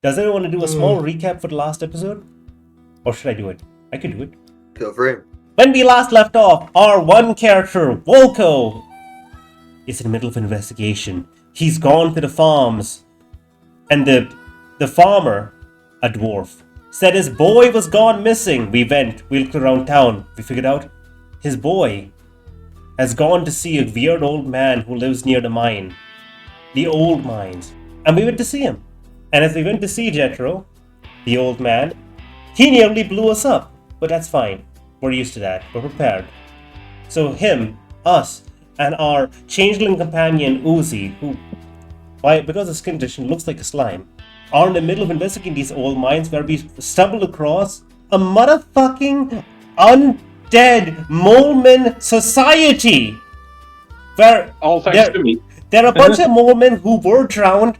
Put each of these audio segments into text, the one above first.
Does anyone want to do a small recap for the last episode? Or should I do it? I can do it. Feel free. When we last left off, our one character, Volko, is in the middle of an investigation. He's gone to the farms. And the farmer, a dwarf, said his boy was gone missing. We looked around town. We figured out his boy has gone to see a weird old man who lives near the mine. The old mines. And we went to see him. And as we went to see Jethro, the old man, he nearly blew us up. But that's fine. We're used to that. We're prepared. So him, us, and our changeling companion Uzi, who, because of skin condition, looks like a slime, are in the middle of investigating these old mines where we stumbled across a motherfucking undead molemen society. Where all thanks to me. There are a bunch of molemen who were drowned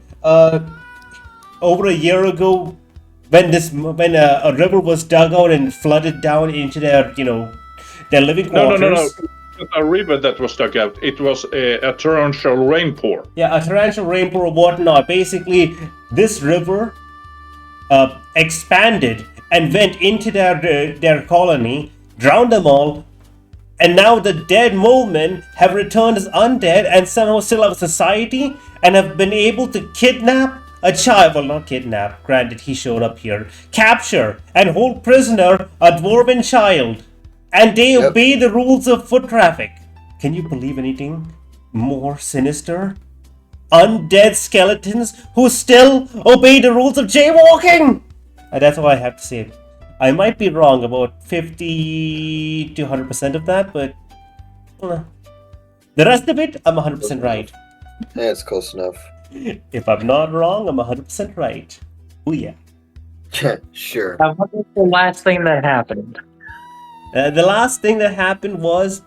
over a year ago when a river was dug out and flooded down into their living quarters. No. A river that was dug out. It was a torrential rainpour. Yeah, a torrential rainpour or whatnot. Basically, this river expanded and went into their colony, drowned them all, and now the dead molemen have returned as undead and somehow still have a society and have been able to kidnap a child. Well, not kidnap, granted he showed up here. Capture and hold prisoner a dwarven child. And they obey the rules of foot traffic. Can you believe anything more sinister? Undead skeletons who still obey the rules of jaywalking! And that's all I have to say. I might be wrong about 50 to 100% of that, but the rest of it, I'm 100% right. Yeah, it's close enough. If I'm not wrong, I'm 100% right. Oh yeah. Sure. What was the last thing that happened? The last thing that happened was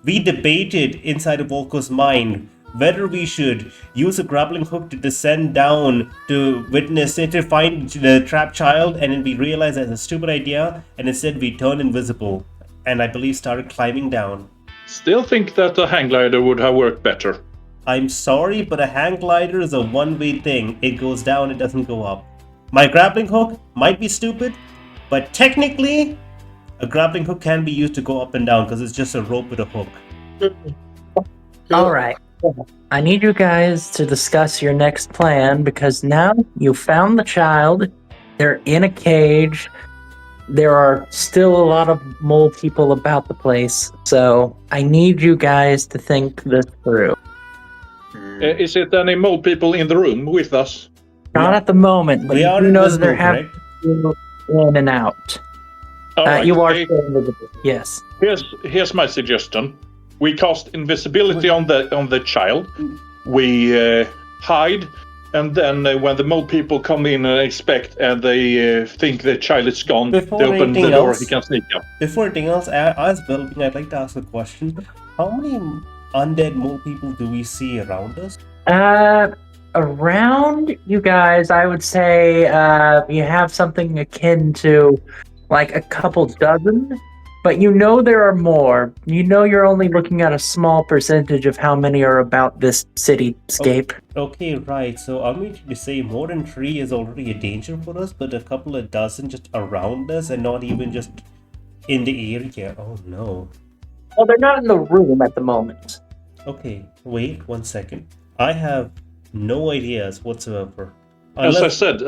we debated inside of Volko's mind whether we should use a grappling hook to descend down to witness it, to find the trapped child, and then we realized that's a stupid idea, and instead we turned invisible, and I believe started climbing down. Still think that a hang glider would have worked better. I'm sorry, but a hang glider is a one-way thing. It goes down, it doesn't go up. My grappling hook might be stupid, but technically, a grappling hook can be used to go up and down because it's just a rope with a hook. Alright. I need you guys to discuss your next plan because now you found the child. They're in a cage. There are still a lot of mole people about the place. So I need you guys to think this through. Is it any mole people in the room with us? Not at the moment, but We are you know that invisible, they're having to go in and out. Alright, You are still invisible. Yes. Here's my suggestion. We cast invisibility on the child. We hide, and then when the mole people come in and expect, and they think the child is gone, Before they open the anything door. else- He can sneak up. Before anything else, as building, I'd like to ask a question. How many undead mole people do we see around us? Around you guys, I would say you have something akin to like a couple dozen, but you know there are more. You know you're only looking at a small percentage of how many are about this cityscape. Okay, right. So I'm going to say more than 3 is already a danger for us, but a couple of dozen just around us and not even just in the area. Oh no. Well, they're not in the room at the moment. Okay, wait 1 second. I have no ideas whatsoever. As I said,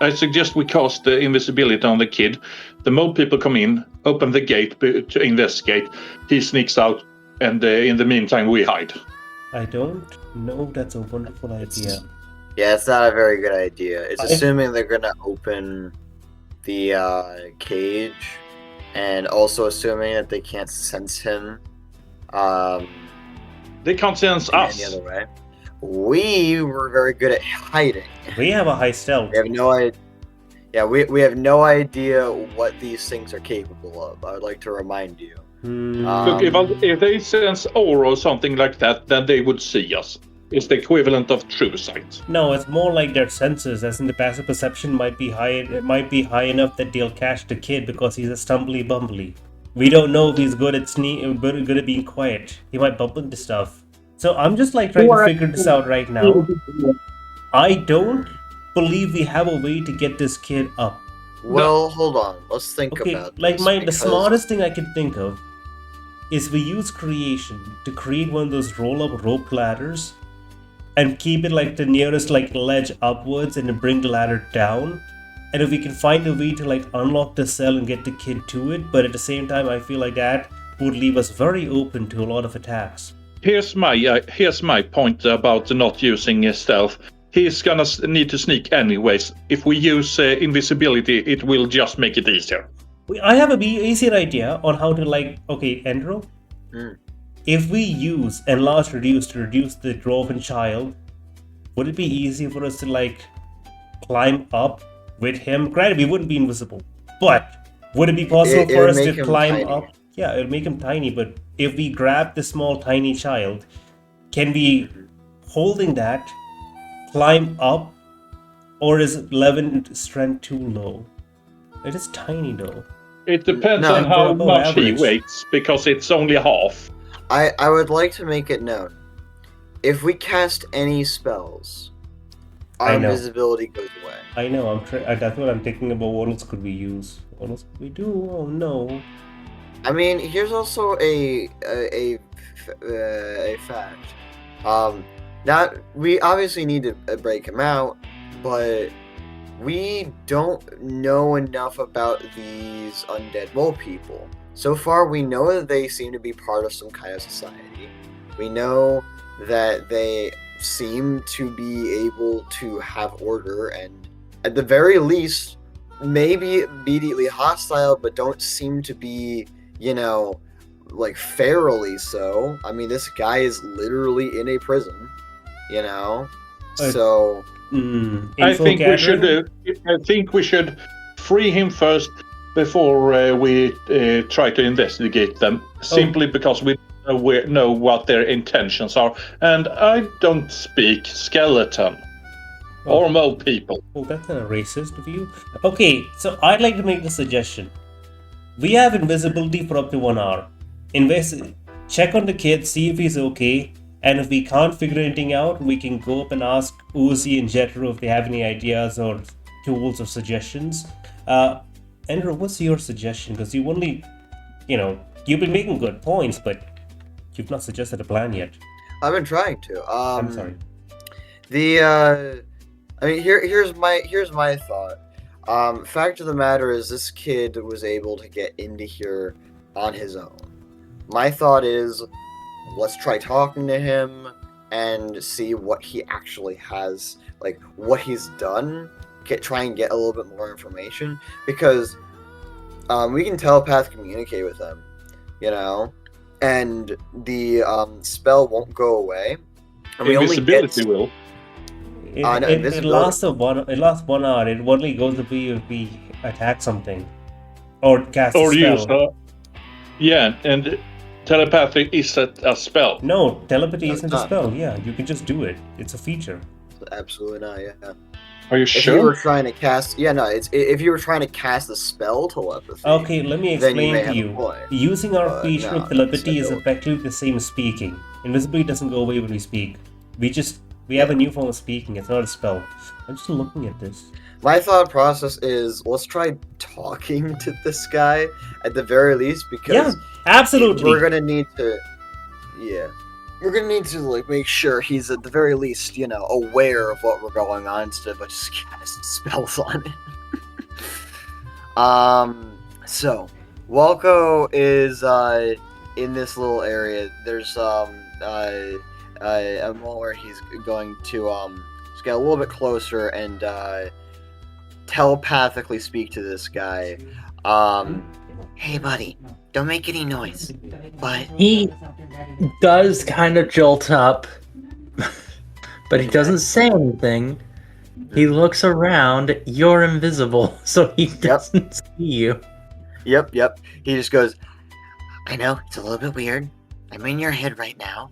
I suggest we cast the invisibility on the kid. The mole people come in, open the gate to investigate. He sneaks out, and in the meantime, we hide. I don't know. That's a wonderful idea. Yeah, it's not a very good idea. It's assuming they're gonna open the cage, and also assuming that they can't sense him. They can't sense in us. any other way. We were very good at hiding. We have a high stealth. We have no idea. Yeah, we have no idea what these things are capable of. I would like to remind you. Look, if they sense aura or something like that, then they would see us. It's the equivalent of true sight. No, it's more like their senses, as in the passive perception might be high. It might be high enough that they'll catch the kid because he's a stumbly bumbly. We don't know if he's good at good at being quiet. He might bump into stuff. So I'm just like trying to figure this out right now. I don't believe we have a way to get this kid up. Well, hold on. Let's think Okay, about like this. the because- smartest thing I could think of is we use creation to create one of those roll-up rope ladders and keep it like the nearest like ledge upwards and then bring the ladder down. And if we can find a way to like unlock the cell and get the kid to it, but at the same time I feel like that would leave us very open to a lot of attacks. Here's my point about not using stealth. He's gonna need to sneak anyways. If we use invisibility, it will just make it easier. I have a easier idea on how to okay, Endro. Hmm. If we use enlarge reduce to reduce the dwarven child, would it be easier for us to climb up with him? Granted, we wouldn't be invisible, but would it be possible for us to climb tiny. up? Yeah, it'll make him tiny, but if we grab the small tiny child, can we, holding that, climb up, or is 11 strength too low? It is tiny though. It depends No, on how above much he average. weighs, because it's only half. I would like to make it known. If we cast any spells, I our know. invisibility goes away. I know, that's what I'm thinking about. What else could we use? What else could we do? Oh no. I mean, here's also a fact. That we obviously need to break him out, but we don't know enough about these undead mole people. So far, we know that they seem to be part of some kind of society. We know that they seem to be able to have order and, at the very least, maybe immediately hostile, but don't seem to be, ferally so. I mean, this guy is literally in a prison, So, I think we should free him first before we try to investigate them. Simply because we know what their intentions are, and I don't speak skeleton or mole people. Oh, that's a racist of you. Okay, so I'd like to make the suggestion. We have invisibility for up to 1 hour. Check on the kid, see if he's okay, and if we can't figure anything out, we can go up and ask Uzi and Jetro if they have any ideas or tools or suggestions. Andrew, what's your suggestion? Because you only, you've been making good points, but you've not suggested a plan yet. I've been trying to. I'm sorry. Here's my thought. Fact of the matter is, this kid was able to get into here on his own. My thought is, let's try talking to him and see what he actually has, what he's done. Try and get a little bit more information, because we can telepath communicate with him, and the spell won't go away. And Invisibility will. It lasts 1 hour. It only goes if we attack something or cast a spell. And telepathy is a spell. No, telepathy No, isn't it's a not. spell. Yeah, you can just do it. It's a feature. Absolutely not. Yeah. Are you If you sure? were trying to cast, if you were trying to cast a spell telepathy. Okay, let me Then you explain may to have a you. point. Using our But feature no, of telepathy it's is a effectively the same as speaking. Invisibility doesn't go away when we speak. We have a new form of speaking. It's not a spell. I'm just looking at this. My thought process is, let's try talking to this guy at the very least, because Yeah, absolutely. we're gonna need to, make sure he's at the very least, aware of what we're going on instead of just cast spells on him. So Walco is in this little area. There's a moment where he's going to just get a little bit closer and telepathically speak to this guy. Hey buddy, don't make any noise. But He does kind of jolt up, but he doesn't say anything. He looks around. You're invisible, so he doesn't see you. Yep. He just goes, I know, it's a little bit weird. I'm in your head right now.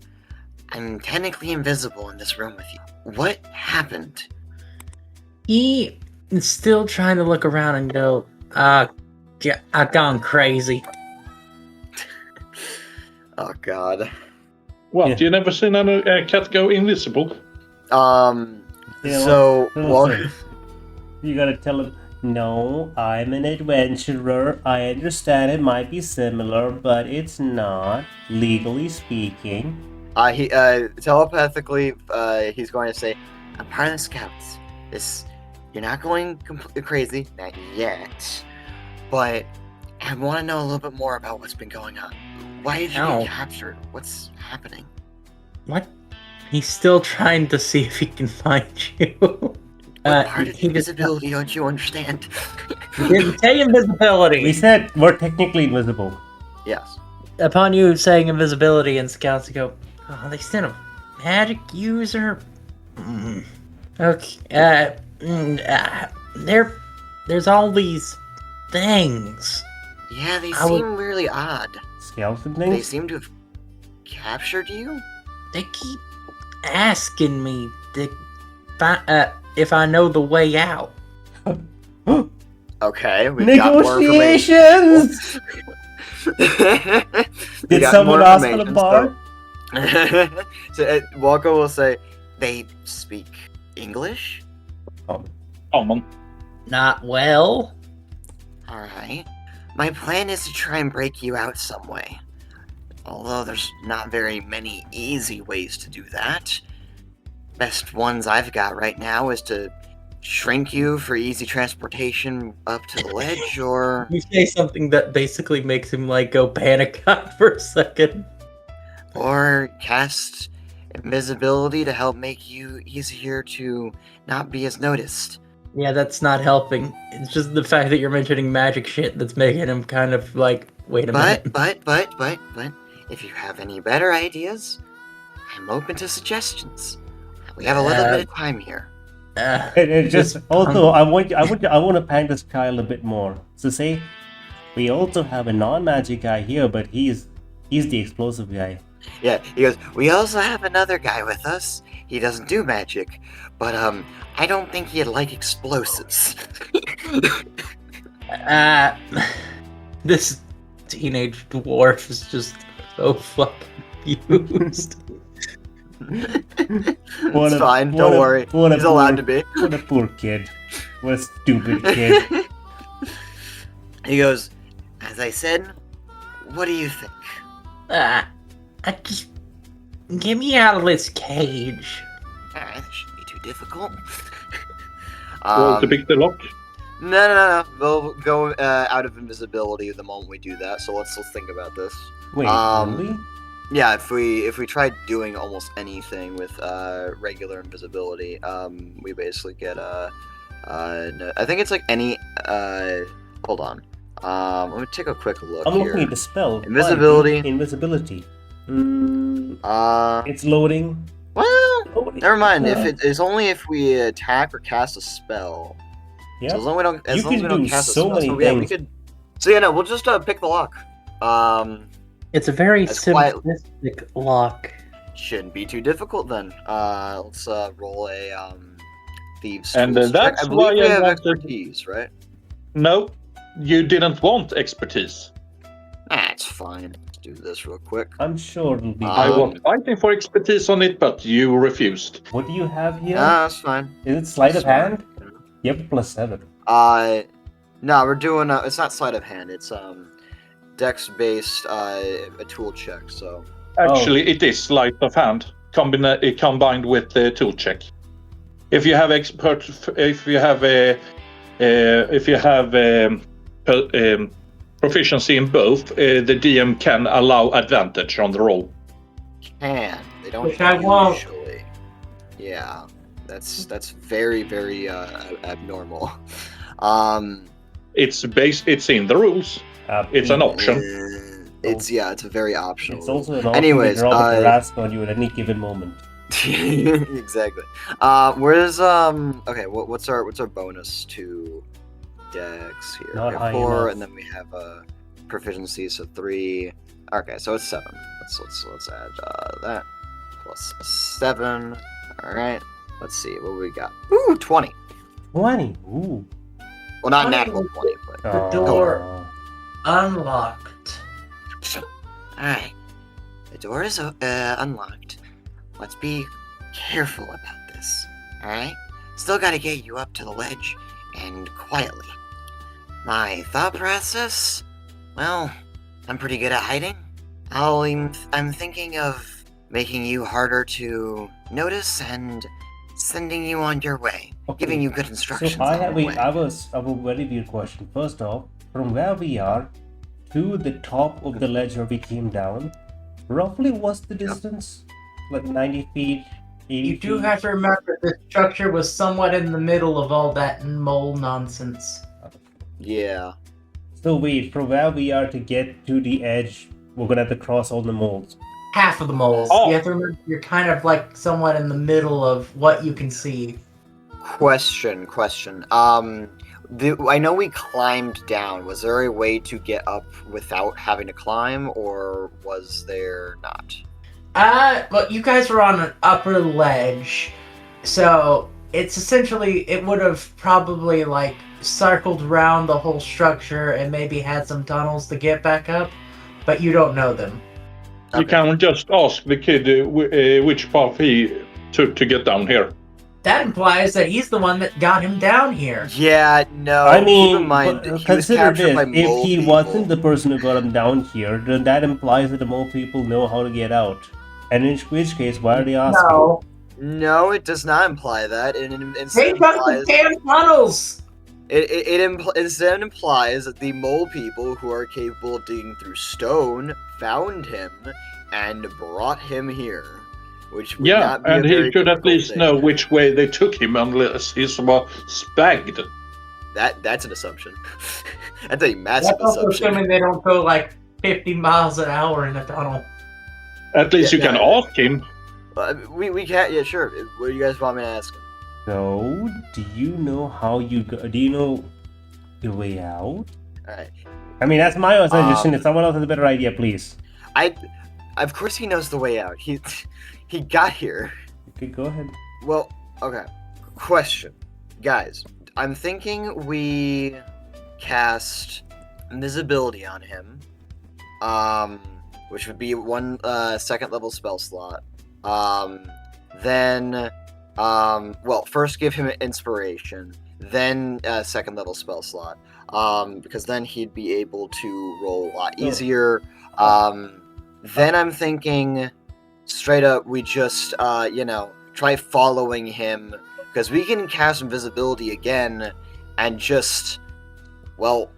I'm technically invisible in this room with you. What happened? He is still trying to look around and go, I've gone crazy. Oh god. What? You never seen a cat go invisible? Yeah, So well, Wal- You gotta tell him, no, I'm an adventurer. I understand it might be similar, but it's not, legally speaking. He telepathically, he's going to say, "I'm part of the scouts. You're not going completely crazy, not yet, but I want to know a little bit more about what's been going on. Why did you Ow. get captured? What's happening?" What? He's still trying to see if he can find you. What part of he just invisibility don't you understand? didn't say We invisibility. said we're technically invisible. Yes. Upon you saying invisibility, and scouts go, "Oh, they sent a magic user." Okay. There's all these things. Yeah, they I would- seem really odd. Skeleton They things? seem to have captured you? They keep asking me if I know the way out. Okay, we've got more Negotiations! information. We Did got someone more ask for the information, bar? so Walker will say, "They speak English?" Common. Not well. Alright. My plan is to try and break you out some way. Although there's not very many easy ways to do that. Best ones I've got right now is to shrink you for easy transportation up to the ledge, or You say something that basically makes him like go panic out for a second. cast invisibility to help make you easier to not be as noticed. Yeah, that's not helping. It's just the fact that you're mentioning magic shit that's making him kind of like, wait a minute. But, if you have any better ideas, I'm open to suggestions. We have a little bit of time here. Uh, And it just also I want to paint this child a bit more. So say we also have a non-magic guy here, but he's the explosive guy. Yeah, he goes, "We also have another guy with us. He doesn't do magic, but I don't think he'd like explosives." This teenage dwarf is just so fucking confused. It's fine, don't worry. He's allowed to be. What a poor kid. What a stupid kid. He goes, "As I said, what do you think?" I just get me out of this cage. Alright, that shouldn't be too difficult. To pick the lock. No. We'll go out of invisibility the moment we do that. So let's think about this. Wait, really? Yeah, if we tried doing almost anything with regular invisibility, we basically get no, I think it's like any. Hold on. Let me take a quick look I'm here. looking at the spell. Invisibility. Invisibility. It's loading. Well, Loading. never mind. It's only if we attack or cast a spell. Yeah. So as long as we don't, You can do cast a so spell, many so yeah, we things. could. So yeah, no, we'll just pick the lock. It's a very That's quite- simplistic lock. Shouldn't be too difficult then. Let's roll a thieves. And tools check. that's I believe why we I have wanted- expertise, right? No, you didn't want expertise. That's fine. Let's do this real quick. I'm sure it'll be. I Um, was fighting for expertise on it, but you refused. What do you have here? That's fine. Is it sleight of That's hand? You have +7. No, we're doing. It's not sleight of hand. It's dex based a tool check. So Actually, it is sleight of hand combined with the tool check. If you have proficiency in both, the DM can allow advantage on the roll. they don't Which I won't. usually. Yeah, that's very abnormal. It's in the rules. It's an option. It's a very optional. It's also an option Anyways, to drop a grasp on you at any given moment. exactly. Where's okay, what's our bonus to dex here? Not We have high 4, enough. and then we have proficiency, so 3. Okay, so it's 7. Let's add that plus 7. All right. Let's see what we got. Ooh, 20. 20. Ooh. Well, not natural 20, but The door. Aw. Unlocked. alright. The door is unlocked. Let's be careful about this. Alright? Still gotta get you up to the ledge and quietly. My thought process? Well, I'm pretty good at hiding. I'm thinking of making you harder to notice and sending you on your way, giving you good instructions. So I have a very weird question. First off, from where we are to the top of the ledge where we came down, roughly what's the distance? Like 90 feet, 80 You feet? do have to remember the structure was somewhat in the middle of all that mole nonsense. Yeah. So wait, from where we are to get to the edge, we're gonna have to cross all the moles. Half of the moles. Oh. You have to remember you're kind of like somewhat in the middle of what you can see. Question. I know we climbed down. Was there a way to get up without having to climb, or was there not? Well, you guys were on an upper ledge, so it's essentially, it would have probably like circled around the whole structure and maybe had some tunnels to get back up, but you don't know them. You can just ask the kid which path he took to get down here. That implies that he's the one that got him down here. Yeah, no. I keep mean, in mind, but he was consider captured this, by if mole he people. wasn't the person who got him down here, then that implies that the mole people know how to get out. And in which case, why are they asking? No. No, it does not imply that. It They instead got the implies damn tunnels! instead implies that the mole people who are capable of digging through stone found him and brought him here, which would Yeah, not be and a he very should at difficult least thing. know which way they took him unless he was spagged. That's an assumption. That's a massive That's also assumption. assuming they don't go like 50 miles an hour in a tunnel. At least Yeah, you can no. ask him. We can't. Yeah, sure. What do you guys want me to ask him? So, do you know how you go? Do you know the way out? All right. I mean, that's my suggestion. If someone else has a better idea, please. Of course, he knows the way out. He got here. Okay, go ahead. Well, okay. Question, guys. I'm thinking we cast invisibility on him, which would be one second level spell slot. Then, well, first give him an inspiration, then second level spell slot, because then he'd be able to roll a lot easier. Then I'm thinking, straight up, we just try following him, because we can cast invisibility again, and just, well,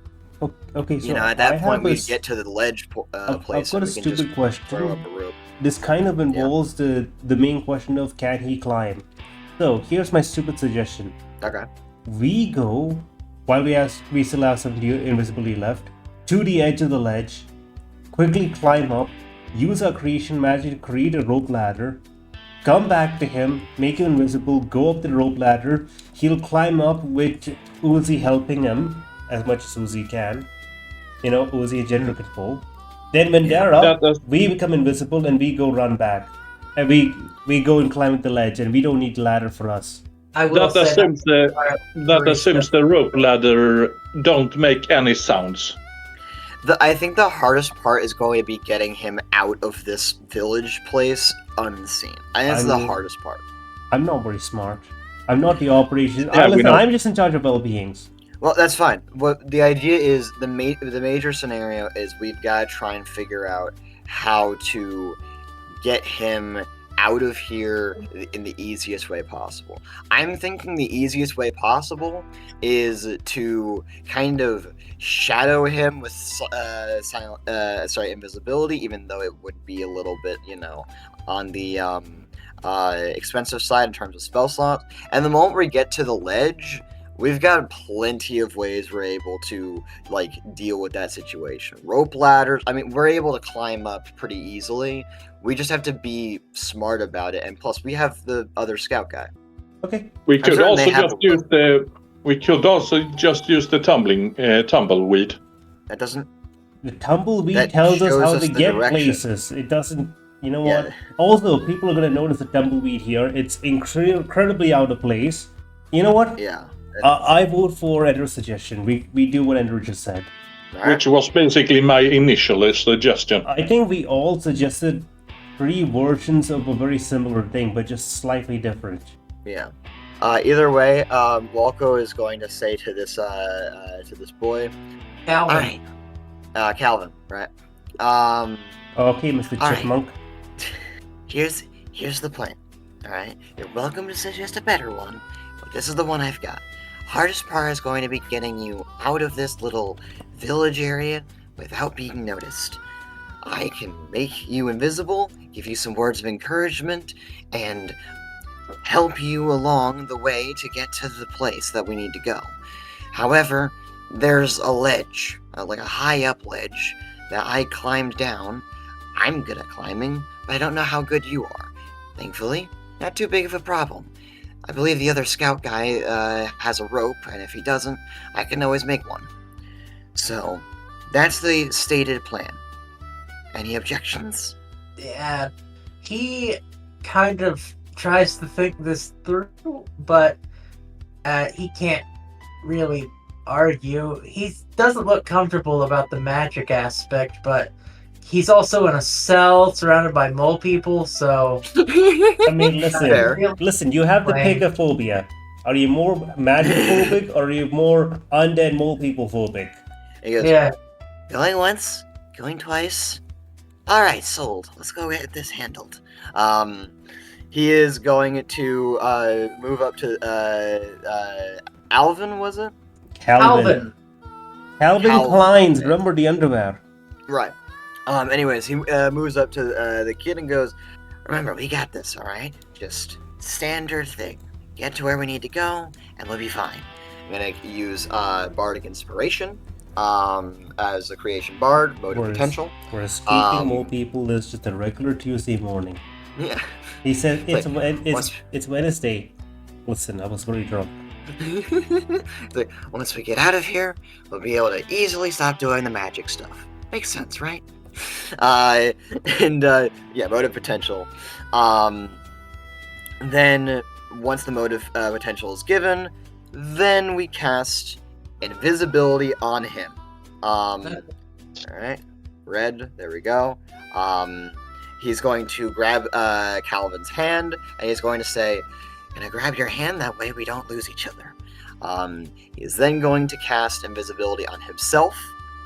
Okay, so at that point we we get to the ledge I've place, got and a we can just stupid question. throw up a rope. This kind of involves the main question of can he climb. So here's my stupid suggestion. Okay. We go, while we still have some invisibility left, to the edge of the ledge, quickly climb up, use our creation magic to create a rope ladder, come back to him, make him invisible, go up the rope ladder, he'll climb up with Uzi helping him as much as Uzi can. Uzi in general control. Then when they're up, we become invisible and we go run back. And we go and climb up the ledge, and we don't need the ladder for us. I will That say assumes the rope ladder don't make any sounds. I think the hardest part is going to be getting him out of this village place unseen. I think that's the hardest part. I'm not very smart. I'm not the operations. Yeah, we know. I'm just in charge of well-beings. Well, that's fine. What the idea is, the major scenario is we've got to try and figure out how to get him out of here in the easiest way possible. I'm thinking the easiest way possible is to kind of shadow him with invisibility, even though it would be a little bit, on the expensive side in terms of spell slots. And the moment we get to the ledge, we've got plenty of ways we're able to deal with that situation. Rope ladders. I mean, we're able to climb up pretty easily. We just have to be smart about it, and plus we have the other scout guy. Okay. We could certain also they have just use the tumbleweed. That doesn't. The tumbleweed That tells us shows how us to the get direction. places. It doesn't. You know Yeah. what? Also, people are gonna notice the tumbleweed here. It's incredibly out of place. You know what? Yeah. I vote for Ender's suggestion. We do what Ender just said. All right. Which was basically my initial suggestion. I think we all suggested 3 versions of a very similar thing, but just slightly different. Yeah. Either way, Walco is going to say to this boy, Calvin. all right, Calvin, right? Okay, Mr. All right. Chipmunk. Here's the plan. All right, you're welcome to suggest a better one, but this is the one I've got. Hardest part is going to be getting you out of this little village area without being noticed. I can make you invisible, give you some words of encouragement, and help you along the way to get to the place that we need to go. However, there's a ledge, like a high up ledge, that I climbed down. I'm good at climbing, but I don't know how good you are. Thankfully, not too big of a problem. I believe the other scout guy has a rope, and if he doesn't, I can always make one. So, that's the stated plan. Any objections? Yeah, he kind of tries to think this through, but he can't really argue. He doesn't look comfortable about the magic aspect, but he's also in a cell surrounded by mole people, so... I mean, Fair. listen, you have the Plan. pigophobia. Are you more magic phobic or are you more undead mole people phobic? He goes, Yeah, Going once, going twice. Alright, sold. Let's go get this handled. he is going to move up to Alvin, was it? Calvin Calvin. Klein's, remember the underwear. Right. Anyways, he moves up to the kid and goes, Remember, we got this, alright? Just standard thing. Get to where we need to go, and we'll be fine. I'm gonna use Bardic Inspiration as a creation bard, mode of potential. We're escaping mole people is just a regular Tuesday morning. Yeah. He said Like, it's Wednesday. Listen, I was very drunk. It's like, once we get out of here, we'll be able to easily stop doing the magic stuff. Makes sense, right? Yeah, mode of potential. Then once the mode of potential is given, then we cast invisibility on him. Alright. Red, there we go. He's going to grab Calvin's hand, and he's going to say, Gonna grab your hand, that way we don't lose each other. he's then going to cast invisibility on himself.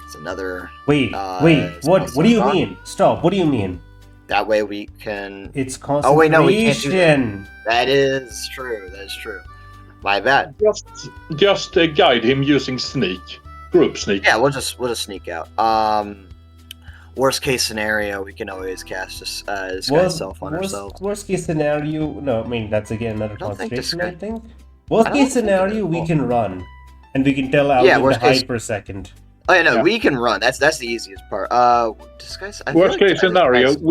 It's another... Wait, what do you mean? Stop, what do you mean? That way we can... It's concentration. Oh wait, no, we can't do that. That is true, My bad. Just guide him using sneak. Group sneak. Yeah, we'll just sneak out. Worst case scenario, we can always cast disguise self on ourselves. Worst case scenario, no, I mean, that's again another don't think concentration, disguise- I think. Worst case scenario, we can run. And we can tell Alvin to worst case- hide for a second. Oh yeah, no, Yeah. we can run. That's the easiest part. Disguise. I feel Worst like case disguise scenario, self-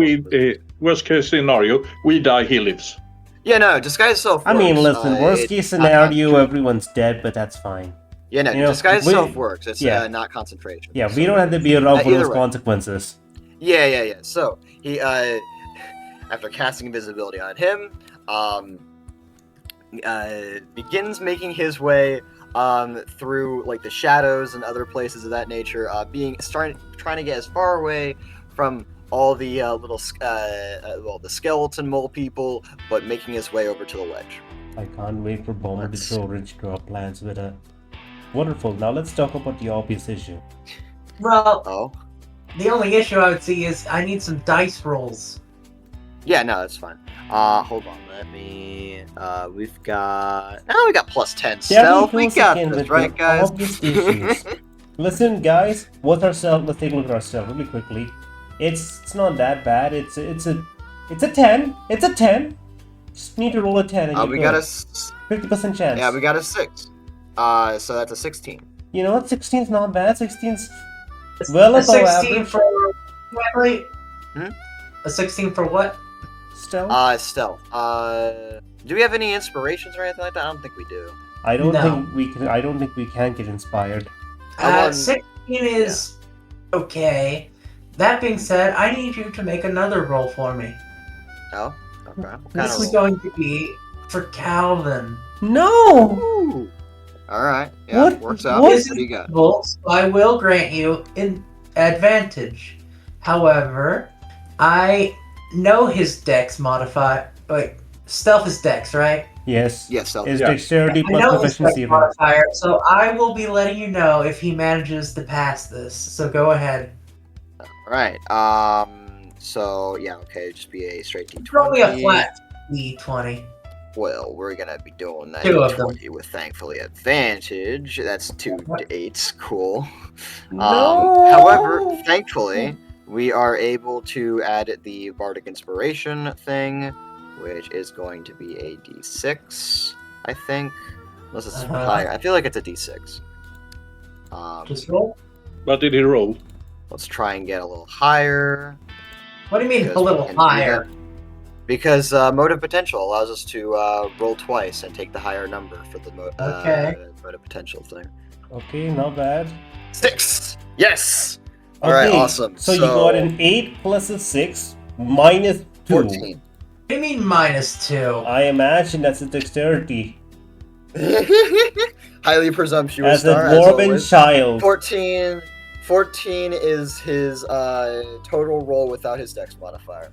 we die, he lives. Yeah, no, disguise self. I mean, works. listen, worst case it's not scenario, everyone's dead, but that's fine. Yeah, no, you know, disguise we- self works. It's yeah. not concentration. Yeah, So- we don't have to be around for either those way. consequences. Yeah. So he, after casting invisibility on him, begins making his way through like the shadows and other places of that nature, trying to get as far away from all the the skeleton mole people, but making his way over to the ledge. I can't wait for Bomber to throw Rich to our plans with a... Wonderful, now let's talk about the obvious issue. well, Oh, the only issue I would see is I need some dice rolls. yeah, no, that's fine. Hold on, let me. We got +10 stealth. We got again this, with right, the guys? obvious issues. Listen, guys, what's our stealth? Let's take a look at our stealth really quickly. It's not that bad. It's a 10. It's a 10. Just need to roll a 10 and We you got go. a 50% chance. we got a 6. So that's a 16. You know what? 16's not bad. 16's well a above 16 average. for wait. Hmm? A 16 for what? Stealth. Stealth. Do we have any inspirations or anything like that? I don't think we do. I don't No. think we can. I don't think we can get inspired. 16 is okay. That being said, I need you to make another roll for me. Oh, okay. What kind This of is roll? going to be for Calvin. No. Ooh. All right. Yeah, What- works out. what- What do you got? So I will grant you an advantage. However, I know his dex modify. Wait, stealth is dex, right? Yes. Yes, stealth. Is Yeah. dexterity I plus know his proficiency. dex modifier, so I will be letting you know if he manages to pass this. So go ahead. Alright, so, yeah, okay, just be a straight D20. Roll me a flat D20. Well, we're gonna be doing that Two of them. D20 with thankfully advantage. That's 2 8s, cool. No! However, thankfully, we are able to add the Bardic Inspiration thing, which is going to be a D6, I think. Unless it's higher. I feel like it's a D6. Just roll. What did he roll? Let's try and get a little higher. What do you mean because a we little can do higher? that. Because Motive Potential allows us to roll twice and take the higher number for the Okay. Motive Potential thing. Okay, not bad. 6! Yes! Okay, Alright, awesome. So you got an 8 plus a 6 minus 2. 14. What do you mean -2? I imagine that's a dexterity. Highly presumptuous As a star, dwarven always. child. 14 is his total roll without his dex modifier.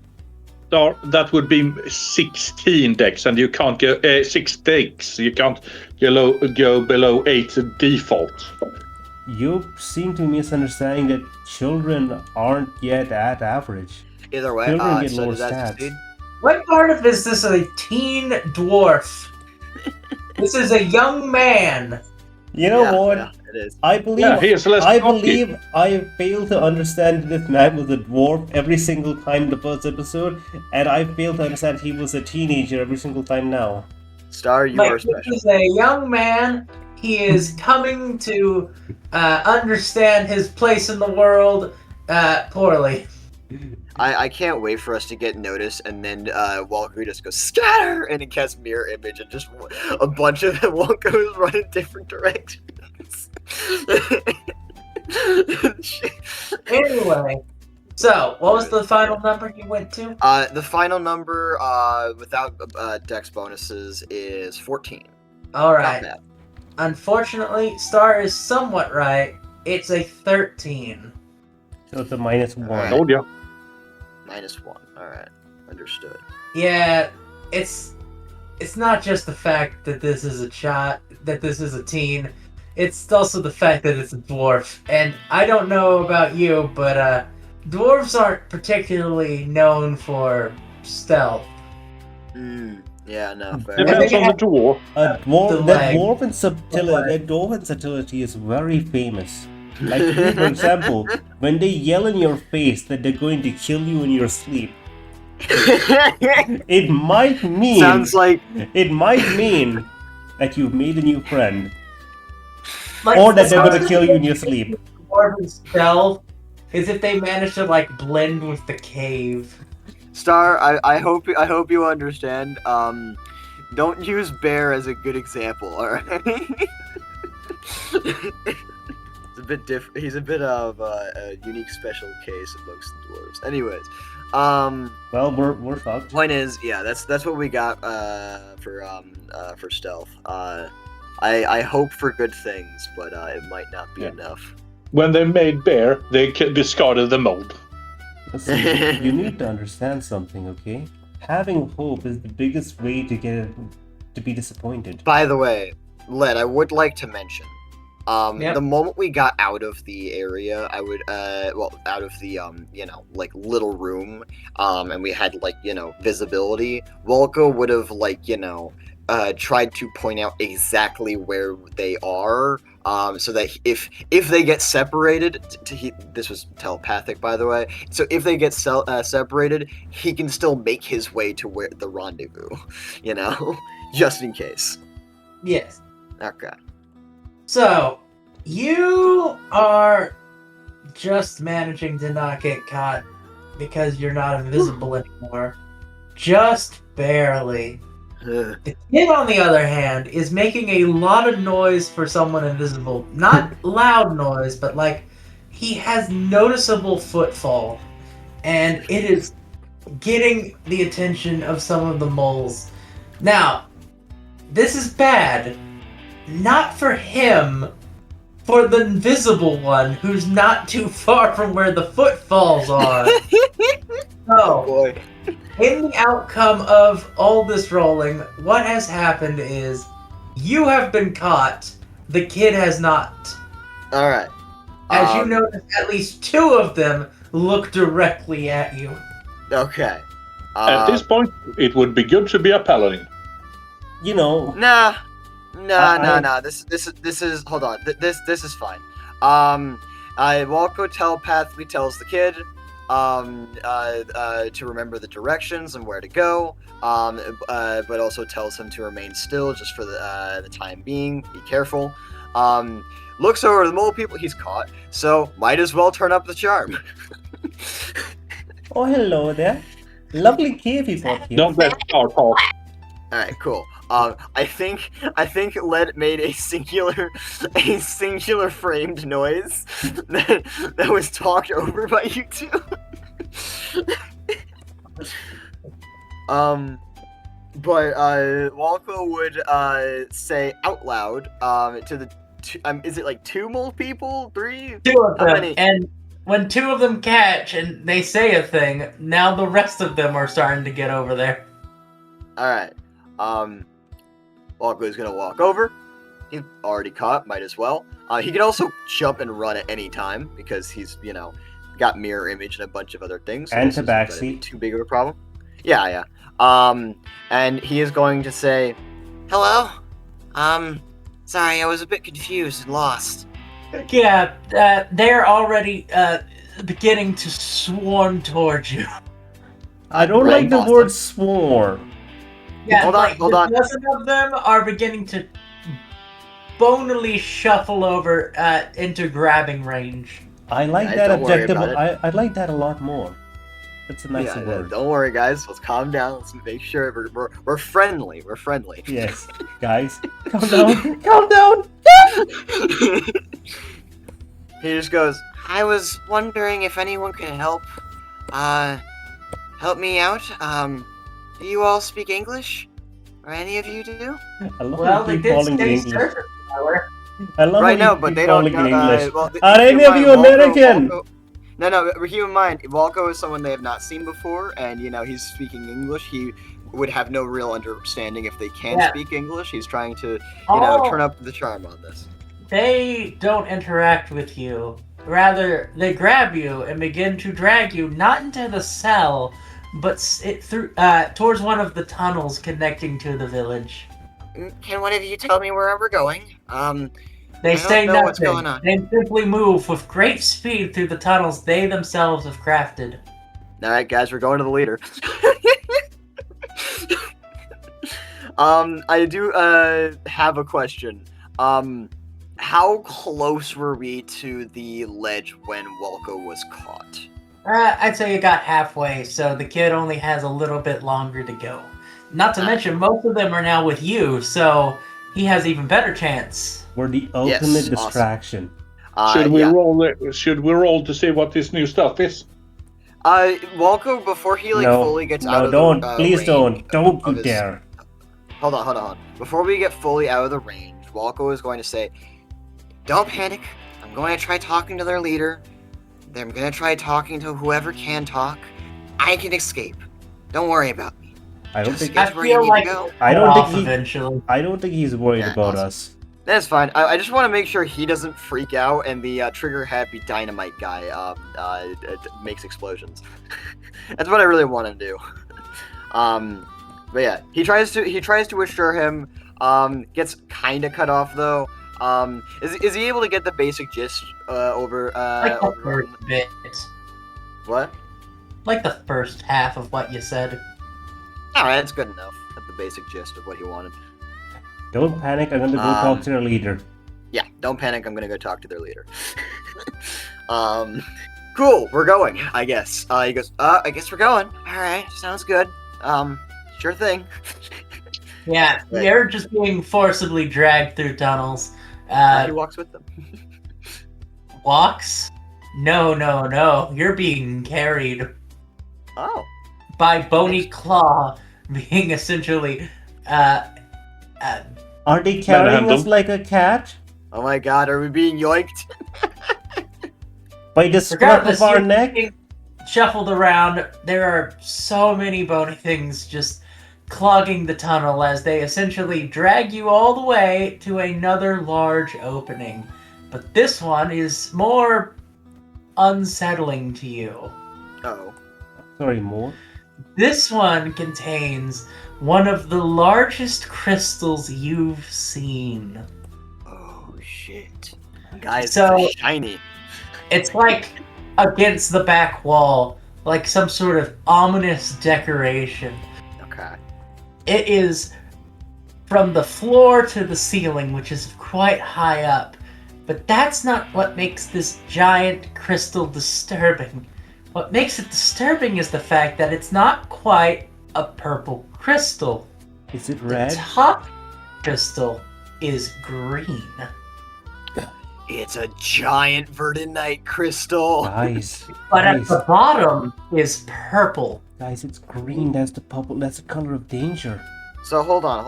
So that would be 16 dex, and you can't go 6 dex. You can't go below 8 default. You seem to be misunderstanding that children aren't yet at average. Either way, Children get so lower does that stats. succeed? What part of this is a teen dwarf? This is a young man. You know what? Yeah, it is. I believe Yeah, he is less I cocky. believe I failed to understand this man was a dwarf every single time in the first episode, and I failed to understand he was a teenager every single time now. Star, you Like, are this special. is a young man. He is coming to understand his place in the world poorly. I can't wait for us to get noticed, and then Walker just goes scatter, and it casts mirror image, and just a bunch of them Walkers run in different directions. Anyway, so what was the final number you went to? The final number without dex bonuses is 14. All Not right. bad. Unfortunately, Star is somewhat right. It's a 13. So it's a -1. Alright. Told ya. -1. Alright. Understood. Yeah, it's not just the fact that this is a teen. It's also the fact that it's a dwarf. And I don't know about you, but dwarves aren't particularly known for stealth. Yeah, no, fair. Depends on the dwarf. A dwarf, The that leg. dwarven subtlety is very famous. Like, for example, when they yell in your face that they're going to kill you in your sleep, it might mean Sounds like that you've made a new friend, Like, or that they're the gonna kill you in your sleep. dwarven stealth is if they manage to like blend with the cave. Star, I hope you understand. Don't use bear as a good example, alright? It's a bit different. He's a bit of a unique special case amongst the dwarves. Anyways, Well, we're fucked. point is, yeah, that's what we got for stealth. I hope for good things, but it might not be enough. When they made bear, they discarded the mold. Listen, you need to understand something, okay? Having hope is the biggest way to get to be disappointed. By the way, Led, I would like to mention, Yep. the moment we got out of the area, I would, out of the, like, little room, and we had, like, visibility, Volko would have, like, tried to point out exactly where they are, so that if they get separated, this was telepathic, by the way, so if they get separated, he can still make his way to where the rendezvous, just in case. Yes. Okay. So, you are just managing to not get caught because you're not invisible anymore. Just barely. Ugh. The kid, on the other hand, is making a lot of noise for someone invisible. Not loud noise, but like he has noticeable footfall. And it is getting the attention of some of the moles. Now, this is bad. Not for him, for the invisible one who's not too far from where the footfalls are. Oh So, boy. In the outcome of all this rolling, what has happened is you have been caught. The kid has not. All right. As you notice, at least 2 of them look directly at you. Okay. At this point, it would be good to be a paladin. You know, Nah. I- This is hold on. This is fine. Walko telepathically tells the kid to remember the directions and where to go. But also tells him to remain still just for the time being. Be careful. Looks over the mole people he's caught, so might as well turn up the charm. oh hello there. Lovely cave you got here. Don't let our talk. Alright, cool. I think Led made a singular framed noise that was talked over by you two. But Walko would say out loud to the is it like 2 mole people? 3? 2 of How them, many? and when 2 of them catch and they say a thing, now the rest of them are starting to get over there. Alright. Walko's gonna walk over. He's already caught, might as well. He can also jump and run at any time because he's, got mirror image and a bunch of other things. So And this isn't gonna be tabaxi. too big of a problem. Yeah. And he is going to say, Hello? Sorry, I was a bit confused and lost. Yeah, they're already beginning to swarm towards you. I don't Right, like the Boston. word swore. Yeah, Hold on. The dozen of them are beginning to bonily shuffle over into grabbing range. I like Guys, that don't worry objective. about I like that a lot more. That's a nice word. don't worry, guys. Let's calm down. Let's make sure we're friendly. We're friendly. Yes, guys, calm down. Calm down. He just goes, I was wondering if anyone could help me out. Do you all speak English? Or any of you do? I love Well, how they you keep did calling it stay English. surface power. I love right how now, you but keep they don't calling know. it English. Well, Are keep any in of you mind, American? No, keep in mind, Walko is someone they have not seen before, and he's speaking English. He would have no real understanding if they can Yeah. speak English. He's trying to, Oh. turn up the charm on this. They don't interact with you. Rather, they grab you and begin to drag you not into the cell, but towards one of the tunnels connecting to the village. Can one of you tell me where we're going? They I say don't know what's nothing. going on. They simply move with great speed through the tunnels they themselves have crafted. All right, guys, we're going to the leader. I do have a question. How close were we to the ledge when Walko was caught? I'd say you got halfway, so the kid only has a little bit longer to go. Not to mention, most of them are now with you, so he has even better chance. We're the ultimate awesome. distraction. Should we Yeah. roll? Should we roll to see what this new stuff is? Walko, before he fully gets out of don't. the Please range don't of you his- dare. Hold on. Before we get fully out of the range, Walko is going to say, Don't panic. I'm going to try talking to their leader. I'm going to try talking to whoever can talk. I can escape. Don't worry about me. I don't Just think. get I where you feel need like to go. I don't off think he. eventually. I don't think he's worried Yeah, about awesome. us. that's fine. I just want to make sure he doesn't freak out and the trigger happy dynamite guy makes explosions. That's what I really want to do. But yeah, he tries to assure him. Gets kind of cut off though. Is he able to get the basic gist over? Like the over first bit. what? Like the first half of what you said. All right, that's good enough. That's the basic gist of what he wanted. Don't panic. I'm gonna go talk to their leader. Yeah, don't panic. I'm gonna go talk to their leader. Cool. We're going. I guess. He goes. I guess we're going. All right, sounds good. Sure thing. Yeah, Right. you're just being forcibly dragged through tunnels. He walks with them. Walks? No. You're being carried Oh. by Bony Claw, being essentially Are they carrying us Manhandle. like a cat? Oh my God. Are we being yoinked? By the scruff regardless, of our you're neck? being shuffled around. There are so many bony things just clogging the tunnel as they essentially drag you all the way to another large opening. But this one is more unsettling to you. Oh. Sorry, more? This one contains one of the largest crystals you've seen. Oh shit. Guys, So- it's shiny. It's like against the back wall, like some sort of ominous decoration. Okay. It is from the floor to the ceiling, which is quite high up. But that's not what makes this giant crystal disturbing. What makes it disturbing is the fact that it's not quite a purple crystal. Is it The red? top crystal is green. It's a giant verdinite crystal. Guys, But at guys, the bottom is purple. guys, it's green. That's the purple. That's the color of danger. So hold on.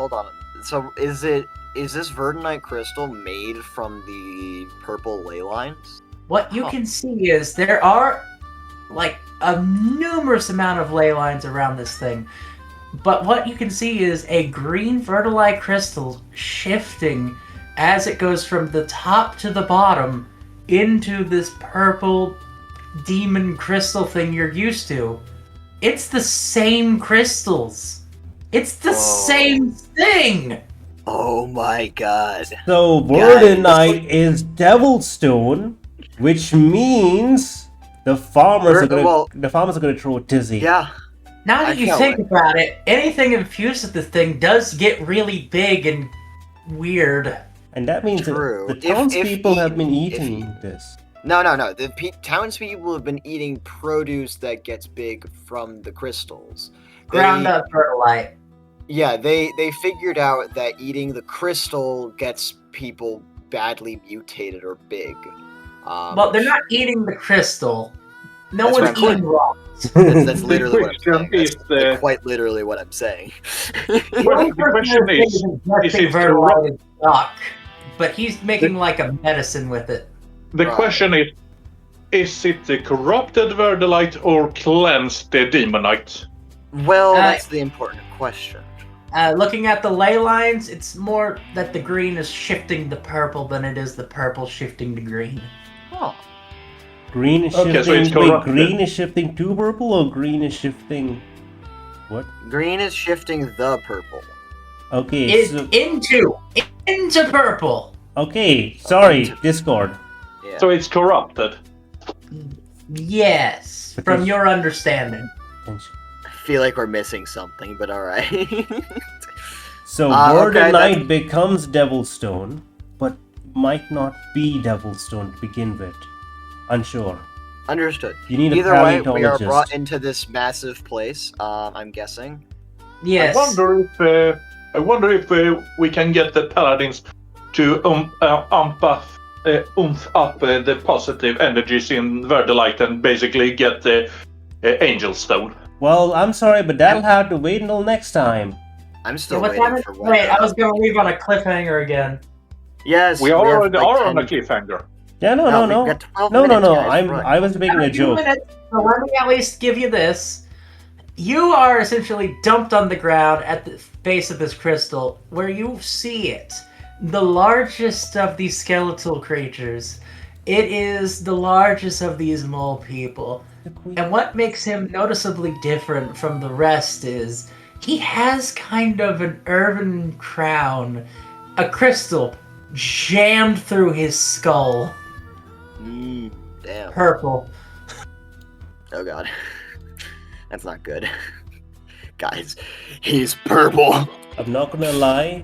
So is this verdinite crystal made from the purple ley lines? What you can see is there are like a numerous amount of ley lines around this thing. But what you can see is a green verdilite crystal shifting as it goes from the top to the bottom into this purple demon crystal thing you're used to. It's the same crystals. It's the same thing. Oh my god. So, Verdinite is Devil Stone, which means the farmers are gonna throw a tizzy. Yeah. Now that I you can't think wait. about it, anything infused with this thing does get really big and weird. And that means True. that the If townspeople have eaten- been if eating eaten. this. No. The townspeople have been eating produce that gets big from the crystals. Ground up verdilite. Yeah, they figured out that eating the crystal gets people badly mutated or big. Well, they're not eating the crystal. No That's one's what I'm eating rocks. That's literally what I'm saying. Is That's quite literally what I'm saying. The only the question person is ingesting it verdilite is Doc, but he's making like a medicine with it. The Right. question is it the corrupted verdilite or cleansed demonite? Well, that's the important question. Looking at the ley lines, it's more that the green is shifting to purple than it is the purple shifting to green. Oh. Green is Okay, so shifting. it's Wait, corrupted. green is shifting to purple, or green is shifting? What? Green is shifting the purple. Okay, It's so into purple. okay. Sorry, Discord. Yeah. So it's corrupted. Yes, But from there's- your understanding. I feel like we're missing something, but alright. So okay, Verdinite becomes Devil Stone, but might not be Devil Stone to begin with. Unsure. Understood. You need Either a way, we are paleontologist. brought into this massive place, I'm guessing. Yes. I wonder if we can get the paladins to ump up the positive energies in verdilite and basically get the angel stone. Well, I'm sorry, but that'll have to wait until next time. I'm still What waiting time for is- when. Wait, I was gonna leave on a cliffhanger again. Yes, We have, already like, are on 10 a cliffhanger. Yeah, we've no. got 12 No, minutes, guys, I run. was making a 2 joke. minutes, so let me at least give you this. You are essentially dumped on the ground at the base of this crystal, where you see it. The largest of these skeletal creatures. It is the largest of these mole people. And what makes him noticeably different from the rest is he has kind of an urban crown, a crystal jammed through his skull. Damn. Purple. Oh god. That's not good. Guys, he's purple. I'm not gonna lie.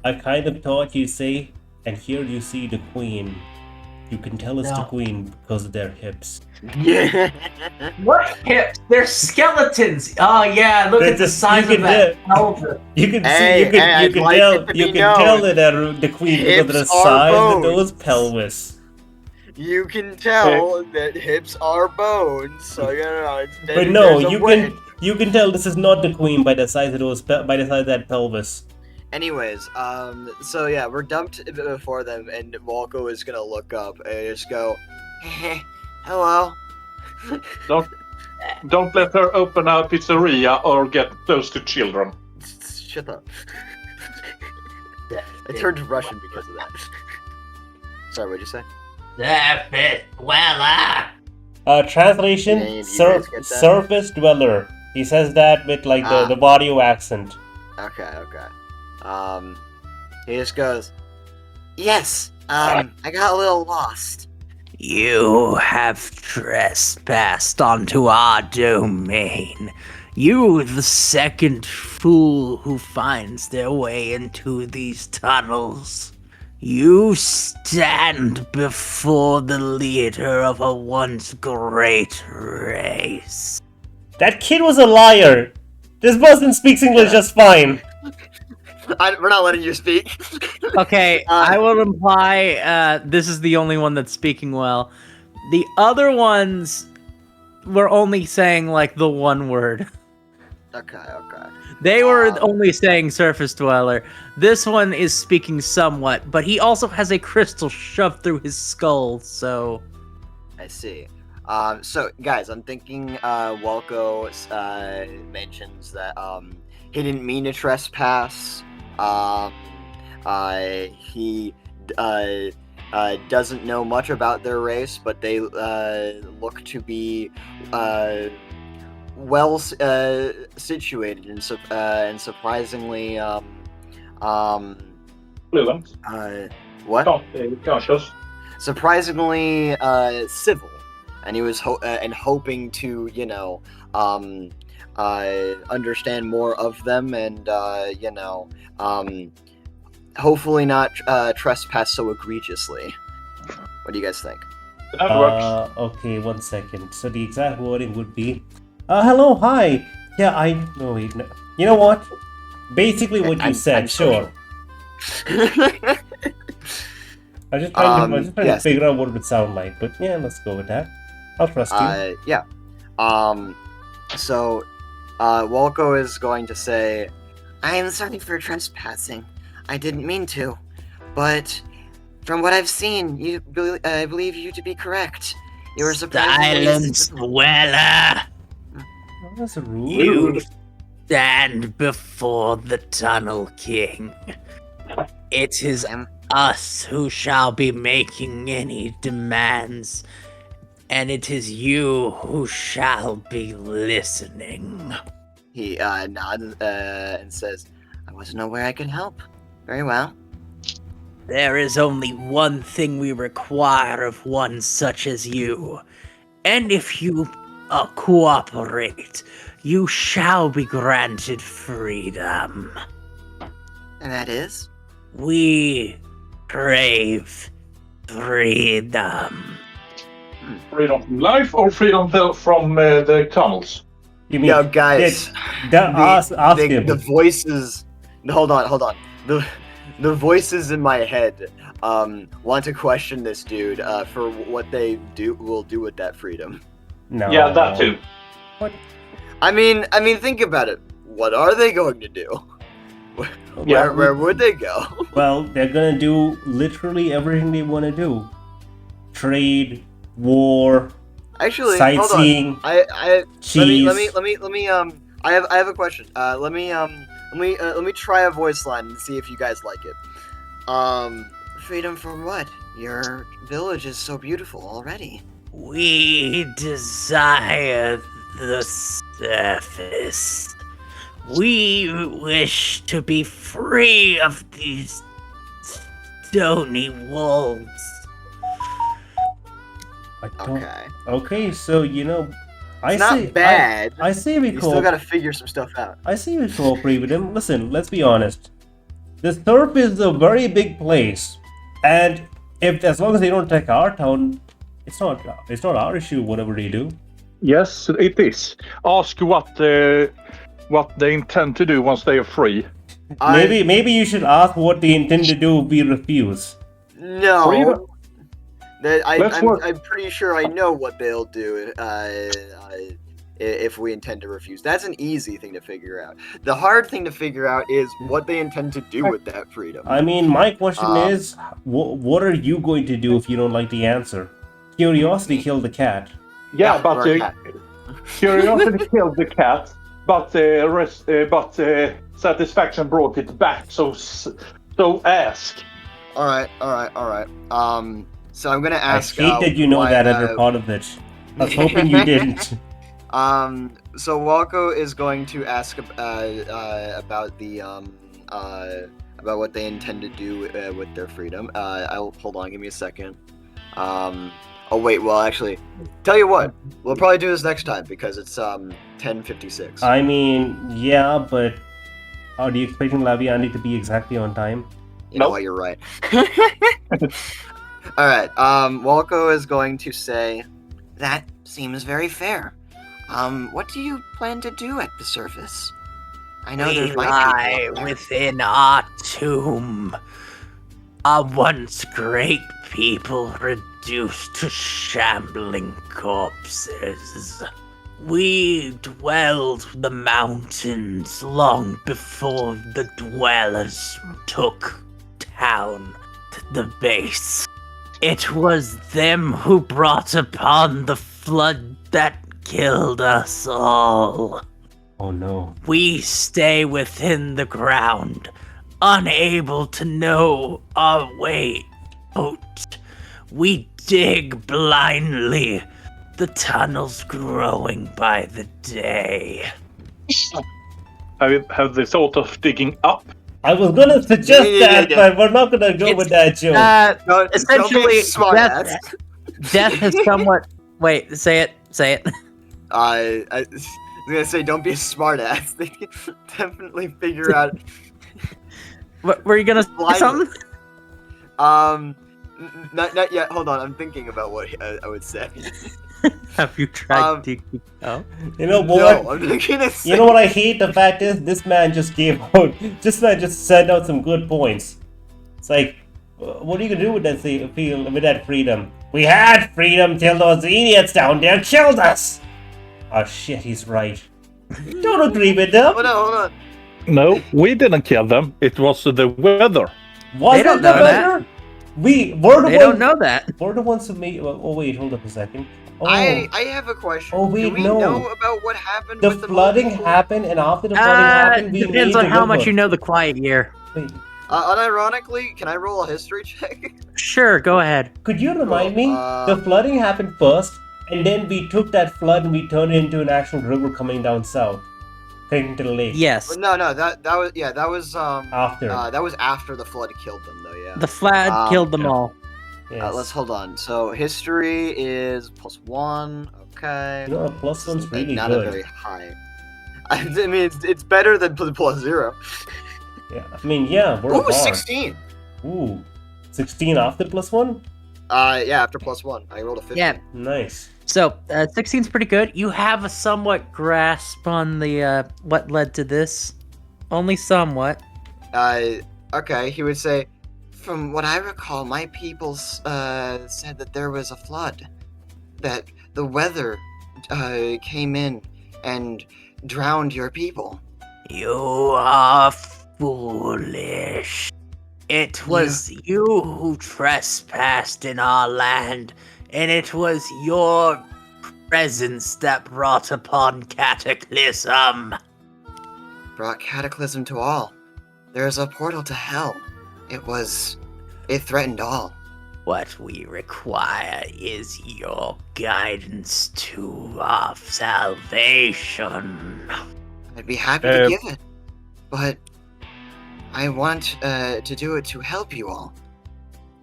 I kind of thought you'd say, and here you see the queen. You can tell it's the No. queen because of their hips. Yeah. What hips? They're skeletons. Oh yeah, look They're at the just- size you of can that do- pelvis. You can Hey, see, you can I'd like tell, it to you be can tell known. that they're the queen because of the Hips are size of bones. those pelvis. You can tell that hips are bones, so you know. But no, you can tell this is not the queen by the size of those by the size of that pelvis. Anyways, so yeah, we're dumped before them, and Walko is gonna look up and just go, "Hello." Don't let her open a pizzeria or get close to children. Shut up. I turned Russian because of that. Sorry, what'd you say? Translation: Yeah, you guys get that? surface dweller. He says that with like the Vadio accent. Okay. He just goes, yes, I got a little lost. You have trespassed onto our domain. You, the second fool who finds their way into these tunnels. You stand before the leader of a once great race. That kid was a liar. This person speaks English just fine. We're not letting you speak. Okay, I will imply this is the only one that's speaking well. The other ones were only saying like the one word. Okay. They were only saying surface dweller. This one is speaking somewhat, but he also has a crystal shoved through his skull, so... I see. So, guys, I'm thinking Walko mentions that he didn't mean to trespass. He doesn't know much about their race, but they look to be well situated and surprisingly Fluent. what? Conscious. Surprisingly civil, and he was hoping to understand more of them and hopefully not trespass so egregiously. What do you guys think? That works. Okay, 1 second. So the exact wording would be, hello, hi. Yeah, no, wait, no. You know what? Basically what you said, sure. I'm just trying to figure out what it would sound like, but yeah, let's go with that. I'll trust you. Yeah. So, Walko is going to say, I am sorry for trespassing. I didn't mean to, but from what I've seen, I believe you to be correct. You were surprisingly... Silence, dweller! That's rude. You stand before the Tunnel King. It is us who shall be making any demands, and it is you who shall be listening. he nods and says, I wasn't aware I could help. Very well. There is only one thing we require of one such as you, and if you cooperate, you shall be granted freedom. And that is? We crave freedom. Freedom from life or freedom from the tunnels? You mean, Yo, guys, ask him. the voices... Hold on. The voices in my head want to question this dude for what they will do with that freedom. No. Yeah, that too. What? I mean, think about it. What are they going to do? Where would they go? Well, they're gonna do literally everything they want to do. Trade, war, Actually, sightseeing, hold on. cheese. Let me I have a question. Let me try a voice line and see if you guys like it. Freedom from what? Your village is so beautiful already. We desire the surface. We wish to be free of these stony walls. Okay. So It's not bad. I say we You still gotta figure some stuff out. I say we cooperate with him. Listen, let's be honest. The surface is a very big place, and as long as they don't attack our town, it's not our issue. Whatever they do. Yes, it is. Ask what they intend to do once they are free. Maybe you should ask what they intend to do if we refuse. No. I'm pretty sure I know what they'll do if we intend to refuse. That's an easy thing to figure out. The hard thing to figure out is what they intend to do with that freedom. I mean, my question is, what are you going to do if you don't like the answer? Curiosity killed the cat. Yeah, but Curiosity killed the cat, but satisfaction brought it back. So ask. All right. So I'm gonna ask. I hate that you know why, that other part of it. I was hoping you didn't. So Walco is going to ask about the about what they intend to do with their freedom. I'll hold on. Give me a second. Oh wait. Well, actually, tell you what. We'll probably do this next time because it's 10:56. I mean, yeah, but are you expecting Laviandi to be exactly on time? You know what? You're right. All right. Walco is going to say, That seems very fair. What do you plan to do at the surface? I know We there's lie white people up there. within our tomb. Our once great people reduced to shambling corpses. We dwelled the mountains long before the dwellers took town to the base. It was them who brought upon the flood that killed us all. Oh no. We stay within the ground, unable to know our way out. We dig blindly, the tunnels growing by the day. Have they thought of digging up? I was gonna suggest Yeah. but we're not gonna go with that joke. Don't be Essentially, a smart ass. Death has somewhat... Wait, say it. I was gonna say, don't be a smart ass. They can definitely figure out. What, were you gonna say Blindly. something? Not yet. Hold on, I'm thinking about what I would say. Have you tried digging out? You know No, what? I'm not gonna say. You know what I hate? The fact is, this man just gave out. This man just sent out some good points. It's like, what are you gonna do with that freedom? We had freedom till those idiots down there killed us. Oh shit, he's right. Don't agree with them. Hold on. No, we didn't kill them. It was the weather. Was They it don't the know that. weather? We were the They ones. don't know that. We're the ones who made. Oh wait, hold up a second. Oh, I have a question. Oh, wait, Do we no. know about what happened the with the flooding people? happened, and after the flooding happened, we Depends made on the how much river. you know the quiet year. Wait, Unironically, can I roll a history check? Sure, go ahead. could you remind me? Cool, The flooding happened first, and then we took that flood and we turned it into an actual river coming down south, coming into the lake. Yes. No, that was After. that was after the flood killed them though. Yeah. The flood killed them yeah. all. Yes. Let's hold on. So history is +1. Okay. You know, a plus one's really not good. a very high. I mean, it's better than +0. Yeah, I mean, yeah, we're a Ooh, bar. 16. Ooh, 16 after plus one. Yeah, after +1, I rolled a 15. Yeah. Nice. So 16's pretty good. You have a somewhat grasp on the what led to this. Only somewhat. Okay, he would say, from what I recall, my people said that there was a flood, that the weather came in and drowned your people. You are foolish. It was you who trespassed in our land, and it was your presence that brought upon cataclysm. Brought cataclysm to all. There's a portal to hell. It threatened all. What we require is your guidance to our salvation. I'd be happy to give it, but I want to do it to help you all.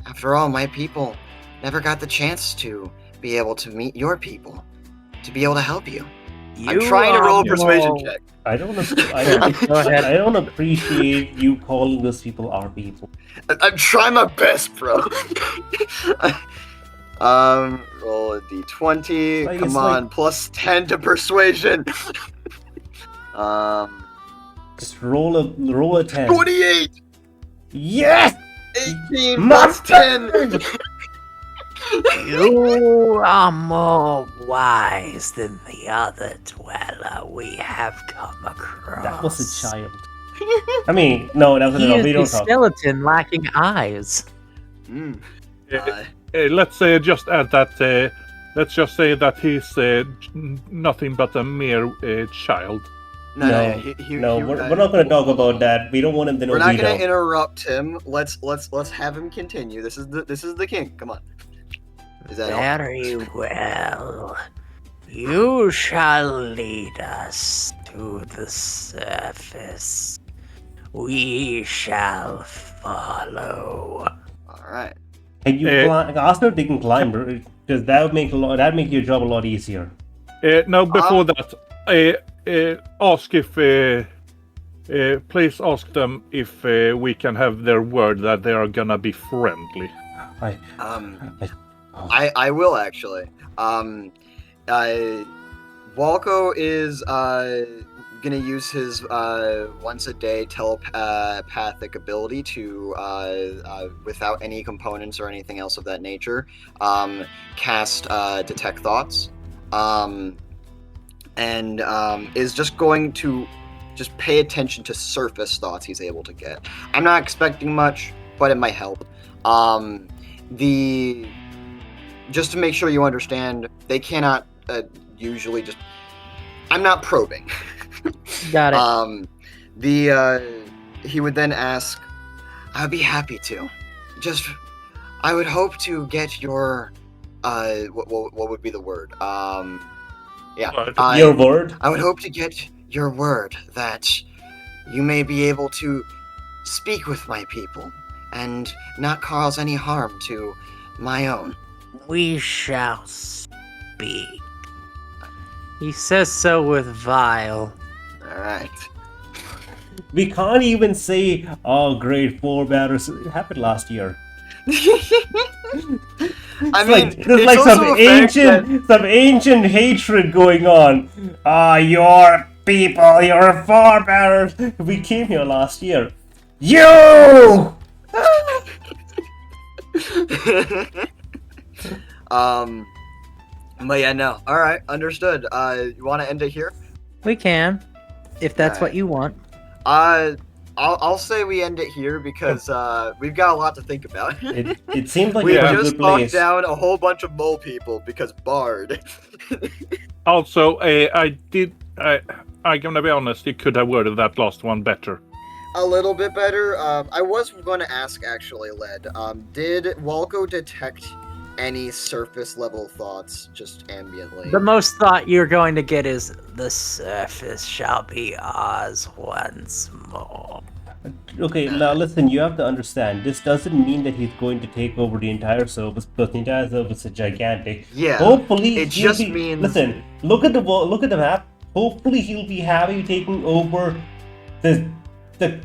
After all, my people never got the chance to be able to meet your people, to be able to help you. I'm trying to roll a persuasion check. I don't. Go ahead. I don't appreciate you calling those people our people. I'm trying my best, bro. Roll a d20. Like, Come it's on, like- +10 to persuasion. Just roll a 10. 28. Yes. 18 My plus 10. You are more wise than the other dweller we have come across. That was a child. I mean, no, that was He no. is We the don't talk. skeleton lacking eyes. Mm. Let's just add that let's just say that he's nothing but a mere child. No, We're not going to talk about that. We don't want him to know We're not we going don't. to interrupt him. Let's have him continue. This is the king. Come on. Is that all? Very well. You shall lead us to the surface. We shall follow. All right. Can you ask if they can climb, because that would make your job a lot easier. No, before that, ask if please ask them if we can have their word that they are gonna be friendly. I will actually. Walco is gonna use his once a day telepathic ability to without any components or anything else of that nature cast detect thoughts and is just going to just pay attention to surface thoughts he's able to get. I'm not expecting much, but it might help. Just to make sure you understand, they cannot usually just. I'm not probing. Got it. He would then ask, I'd be happy to. I would hope to get your, what would be the word? Your word? I would hope to get your word that you may be able to speak with my people and not cause any harm to my own. We shall speak. He says so with vile. Alright. We can't even say, oh, grade 4 batters. It happened last year. There's like some ancient hatred going on. Your people, your forebears. We came here last year. You! But yeah, no. Alright, understood. You want to end it here? We can, if that's what Alright. you want. I'll say we end it here because we've got a lot to think about. It seems like We a just good knocked place. down a whole bunch of mole people because Bard. Also, I'm gonna be honest, you could have worded that last one better. A little bit better. I was going to ask actually, Led. Did Walco detect any surface level thoughts just ambiently? The most thought you're going to get is the surface shall be ours once more. Okay, now listen, you have to understand, this doesn't mean that he's going to take over the entire service, because the entire service is gigantic. Yeah. Hopefully, it he'll just means. Listen, look at the map. Hopefully, he'll be happy taking over the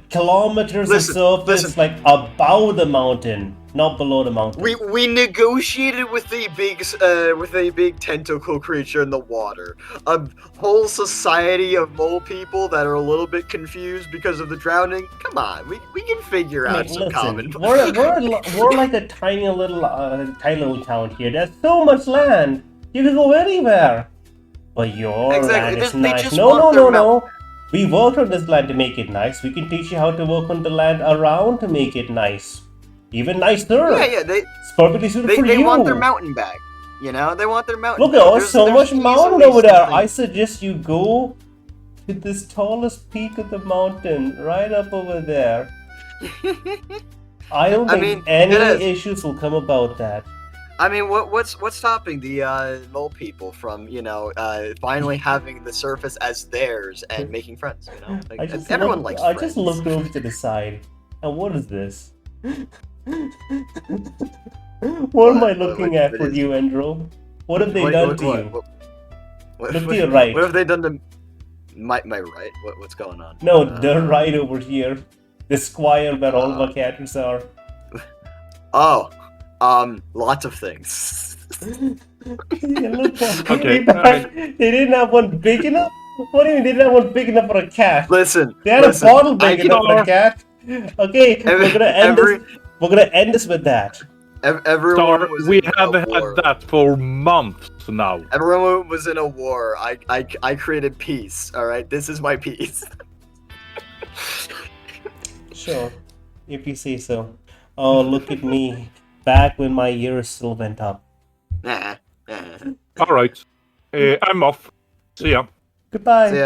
kilometers of surface, like above the mountain, not below the mountain. We negotiated with a big tentacle creature in the water. A whole society of mole people that are a little bit confused because of the drowning. Come on, we can figure out some common. We're like a tiny little town here. There's so much land. You can go anywhere. But your land is nice. No. We worked on this land to make it nice. We can teach you how to work on the land around to make it nice. Even nicer. Yeah. It's perfectly suited for you. They want their mountain back. You know, they want their mountain. Look, there's so much mountain over there. I suggest you go to this tallest peak of the mountain, right up over there. I don't think any issues will come about that. I mean, what's stopping the mole people from, finally having the surface as theirs and making friends? You know, like, everyone likes friends. I just looked over to the side, and what is this? What am I looking at for you, Endro? What have they done to you? Look to your right. What have they done to my right? What's going on? No, the right over here. The square where all of our characters are. Oh. Lots of things. Yeah, look, Okay. They didn't have one big enough? What do you mean they didn't have one big enough for a cat? Listen. They had a bottle big enough for a cat. Okay, we're gonna end this with that. Everyone was we in have a had war. that for months now. Everyone was in a war. I created peace. All right, this is my peace. Sure, if you say so. Oh, look at me. Back when my ears still went up. Nah. All right. I'm off. See ya. Goodbye. See ya.